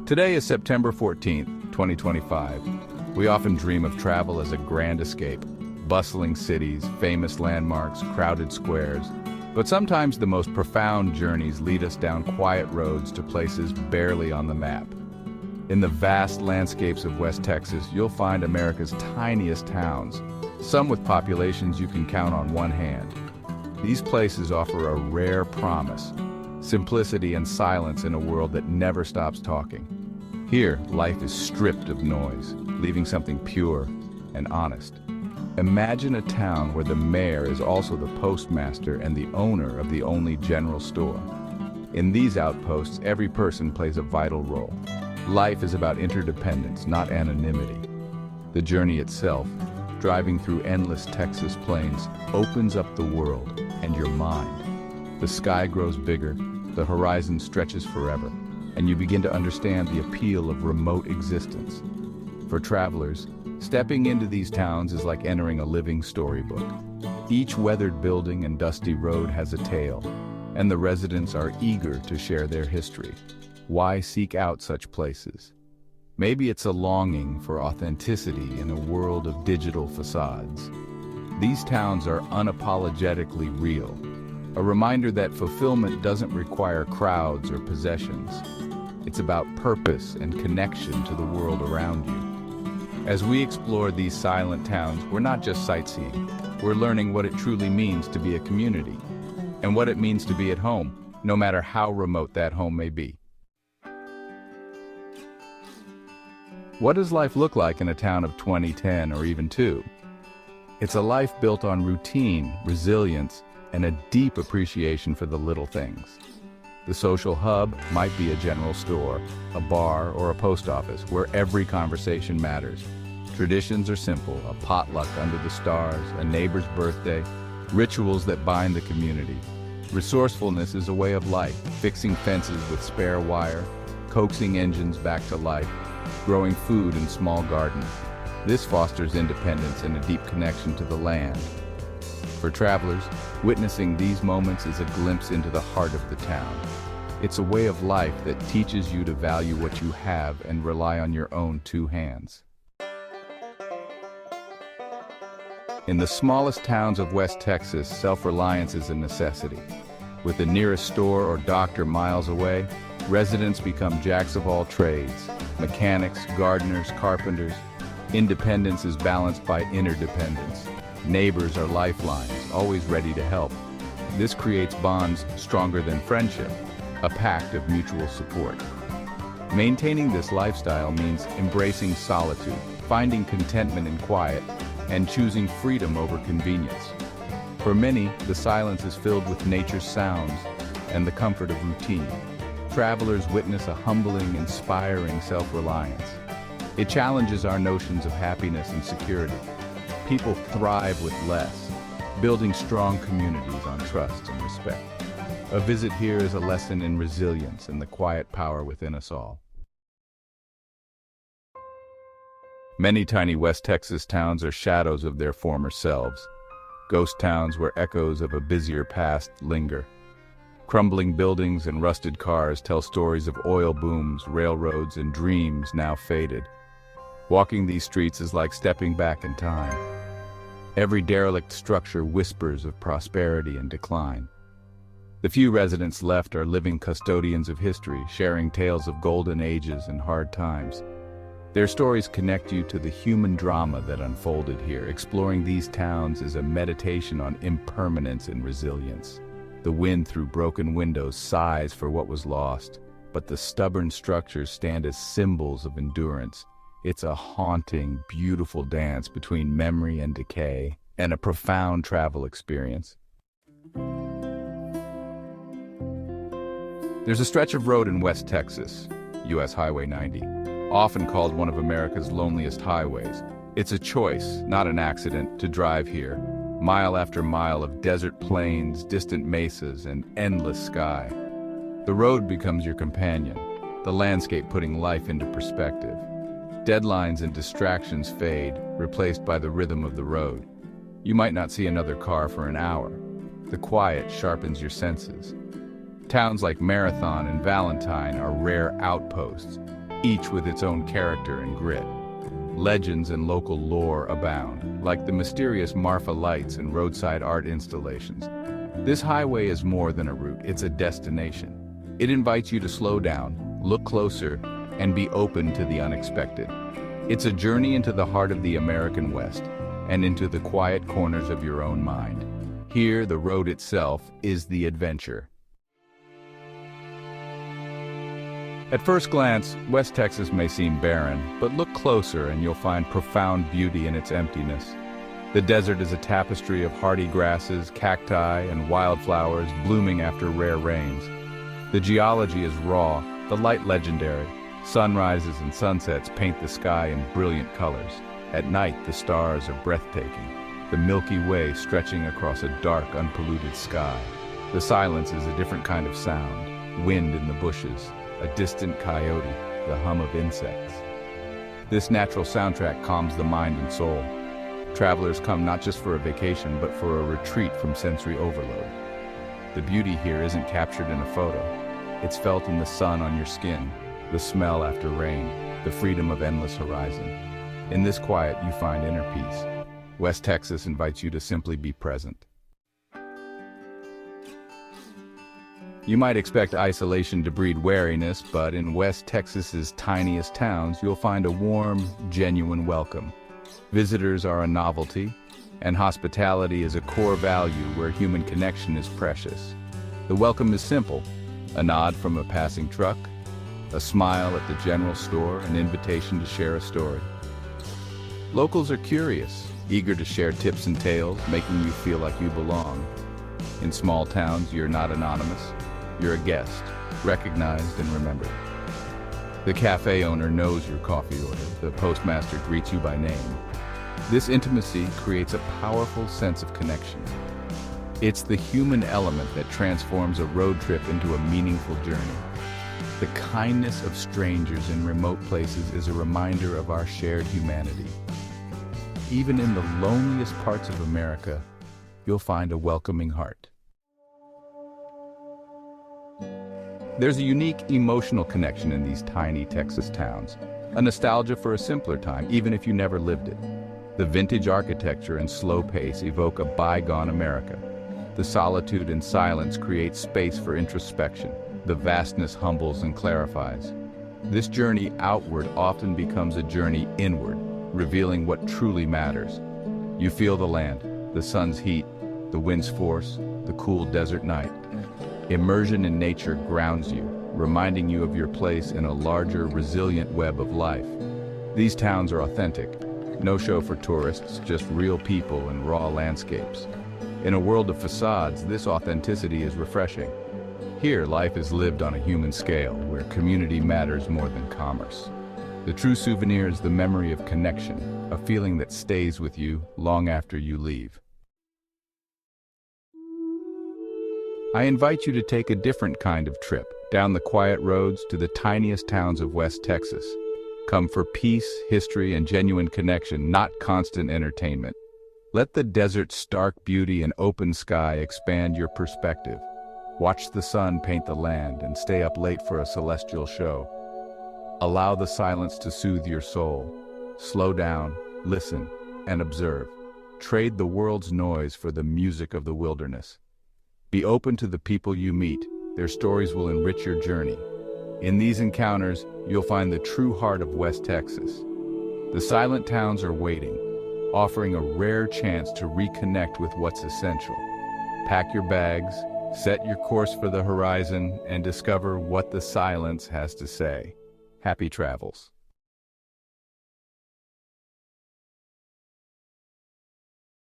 Today is September 14th, 2025. We often dream of travel as a grand escape, bustling cities, famous landmarks, crowded squares. But sometimes the most profound journeys lead us down quiet roads to places barely on the map. In the vast landscapes of West Texas, you'll find America's tiniest towns, some with populations you can count on one hand. These places offer a rare promise: simplicity and silence in a world that never stops talking. Here, life is stripped of noise, leaving something pure and honest. Imagine a town where the mayor is also the postmaster and the owner of the only general store. In these outposts, every person plays a vital role. Life is about interdependence, not anonymity. The journey itself, driving through endless Texas plains, opens up the world and your mind. The sky grows bigger, the horizon stretches forever, and you begin to understand the appeal of remote existence. For travelers, stepping into these towns is like entering a living storybook. Each weathered building and dusty road has a tale, and the residents are eager to share their history. Why seek out such places? Maybe it's a longing for authenticity in a world of digital facades. These towns are unapologetically real, a reminder that fulfillment doesn't require crowds or possessions. It's about purpose and connection to the world around you. As we explore these silent towns, we're not just sightseeing. We're learning what it truly means to be a community, and what it means to be at home, no matter how remote that home may be. What does life look like in a town of 20, 10, or even 2? It's a life built on routine, resilience, and a deep appreciation for the little things. The social hub might be a general store, a bar, or a post office where every conversation matters. Traditions are simple: a potluck under the stars, a neighbor's birthday, rituals that bind the community. Resourcefulness is a way of life, fixing fences with spare wire, coaxing engines back to life, growing food in small gardens. This fosters independence and a deep connection to the land. For travelers, witnessing these moments is a glimpse into the heart of the town. It's a way of life that teaches you to value what you have and rely on your own two hands. In the smallest towns of West Texas, self-reliance is a necessity. With the nearest store or doctor miles away, residents become jacks of all trades: mechanics, gardeners, carpenters. Independence is balanced by interdependence. Neighbors are lifelines, always ready to help. This creates bonds stronger than friendship, a pact of mutual support. Maintaining this lifestyle means embracing solitude, finding contentment in quiet, and choosing freedom over convenience. For many, the silence is filled with nature's sounds and the comfort of routine. Travelers witness a humbling, inspiring self-reliance. It challenges our notions of happiness and security. People thrive with less, building strong communities on trust and respect. A visit here is a lesson in resilience and the quiet power within us all. Many tiny West Texas towns are shadows of their former selves, ghost towns where echoes of a busier past linger. Crumbling buildings and rusted cars tell stories of oil booms, railroads, and dreams now faded. Walking these streets is like stepping back in time. Every derelict structure whispers of prosperity and decline. The few residents left are living custodians of history, sharing tales of golden ages and hard times. Their stories connect you to the human drama that unfolded here. Exploring these towns is a meditation on impermanence and resilience. The wind through broken windows sighs for what was lost, but the stubborn structures stand as symbols of endurance. It's a haunting, beautiful dance between memory and decay, and a profound travel experience. There's a stretch of road in West Texas, US Highway 90, often called one of America's loneliest highways. It's a choice, not an accident, to drive here, mile after mile of desert plains, distant mesas, and endless sky. The road becomes your companion, the landscape putting life into perspective. Deadlines and distractions fade, replaced by the rhythm of the road. You might not see another car for an hour. The quiet sharpens your senses. Towns like Marathon and Valentine are rare outposts, each with its own character and grit. Legends and local lore abound, like the mysterious Marfa lights and roadside art installations. This highway is more than a route, it's a destination. It invites you to slow down, look closer, and be open to the unexpected. It's a journey into the heart of the American West, and into the quiet corners of your own mind. Here, the road itself is the adventure. At first glance, West Texas may seem barren, but look closer and you'll find profound beauty in its emptiness. The desert is a tapestry of hardy grasses, cacti, and wildflowers blooming after rare rains. The geology is raw, the light legendary. Sunrises and sunsets paint the sky in brilliant colors. At night, the stars are breathtaking, the Milky Way stretching across a dark, unpolluted sky. The silence is a different kind of sound, wind in the bushes, a distant coyote, the hum of insects. This natural soundtrack calms the mind and soul. Travelers come not just for a vacation, but for a retreat from sensory overload. The beauty here isn't captured in a photo. It's felt in the sun on your skin, the smell after rain, the freedom of endless horizon. In this quiet, you find inner peace. West Texas invites you to simply be present. You might expect isolation to breed wariness, but in West Texas's tiniest towns, you'll find a warm, genuine welcome. Visitors are a novelty, and hospitality is a core value where human connection is precious. The welcome is simple: a nod from a passing truck, a smile at the general store, an invitation to share a story. Locals are curious, eager to share tips and tales, making you feel like you belong. In small towns, you're not anonymous. You're a guest, recognized and remembered. The cafe owner knows your coffee order. The postmaster greets you by name. This intimacy creates a powerful sense of connection. It's the human element that transforms a road trip into a meaningful journey. The kindness of strangers in remote places is a reminder of our shared humanity. Even in the loneliest parts of America, you'll find a welcoming heart. There's a unique emotional connection in these tiny Texas towns, a nostalgia for a simpler time, even if you never lived it. The vintage architecture and slow pace evoke a bygone America. The solitude and silence create space for introspection. The vastness humbles and clarifies. This journey outward often becomes a journey inward, revealing what truly matters. You feel the land, the sun's heat, the wind's force, the cool desert night. Immersion in nature grounds you, reminding you of your place in a larger, resilient web of life. These towns are authentic. No show for tourists, just real people and raw landscapes. In a world of facades, this authenticity is refreshing. Here, life is lived on a human scale, where community matters more than commerce. The true souvenir is the memory of connection, a feeling that stays with you long after you leave. I invite you to take a different kind of trip, down the quiet roads to the tiniest towns of West Texas. Come for peace, history, and genuine connection, not constant entertainment. Let the desert's stark beauty and open sky expand your perspective. Watch the sun paint the land and stay up late for a celestial show. Allow the silence to soothe your soul. Slow down, listen, and observe. Trade the world's noise for the music of the wilderness. Be open to the people you meet. Their stories will enrich your journey. In these encounters, you'll find the true heart of West Texas. The silent towns are waiting, offering a rare chance to reconnect with what's essential. Pack your bags, set your course for the horizon, and discover what the silence has to say. Happy travels.